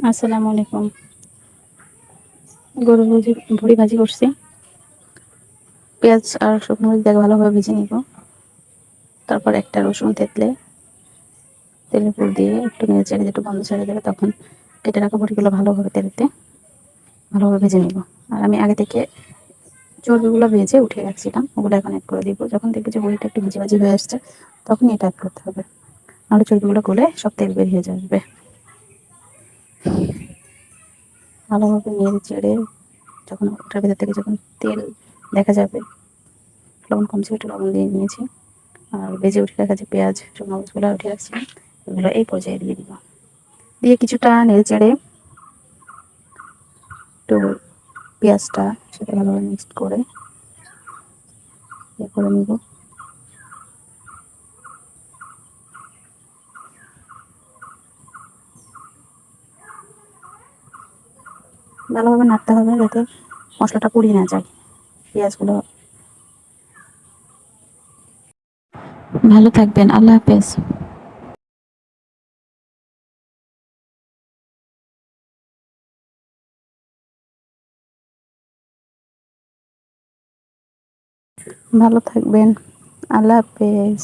আসসালামু আলাইকুম। গরুর ভুড়ি ভাজি করছি। পেঁয়াজ আর শুকনো মরিচ দিয়ে ভালোভাবে ভেজে নিব। তারপর একটা রসুন থেতলে তেলের উপর দিয়ে একটু নেড়ে চেড়ে একটু গন্ধ ছেড়ে দেবে, তখন কেটে রাখা বড়িগুলো ভালোভাবে তেলেতে ভালোভাবে ভেজে নিব। আর আমি আগে থেকে চর্বিগুলো ভেজে উঠিয়ে রাখছিলাম, ওগুলো এখন অ্যাড করে দিব। যখন দেখবে যে বড়িটা একটু ভাজি ভাজি হয়ে আসছে, তখন এটা অ্যাড করতে হবে, নাহলে চর্বিগুলো গলে সব তেল বের হয়ে যাবে। ভালোভাবে নেড়ে চেড়ে যখন ওটার ভেতর থেকে যখন তেল দেখা যাবে, লবণ কম ছিল একটু লবণ দিয়ে নিয়েছি। আর ভেজে উঠে রাখা যে পেঁয়াজ শুকনো মরিচগুলো উঠে রাখছি, এগুলো এই পর্যায়ে দিয়ে দিব। দিয়ে কিছুটা নেড়ে চেড়ে একটু পেঁয়াজটা সাথে ভালোভাবে মিক্সড করে করে নিব। ভালোভাবে নাড়তে হবে যাতে মশলাটা পুড়িয়ে না যায় পেঁয়াজগুলো। ভালো থাকবেন, আল্লাহ হাফেজ। ভালো থাকবেন, আল্লাহ হাফেজ।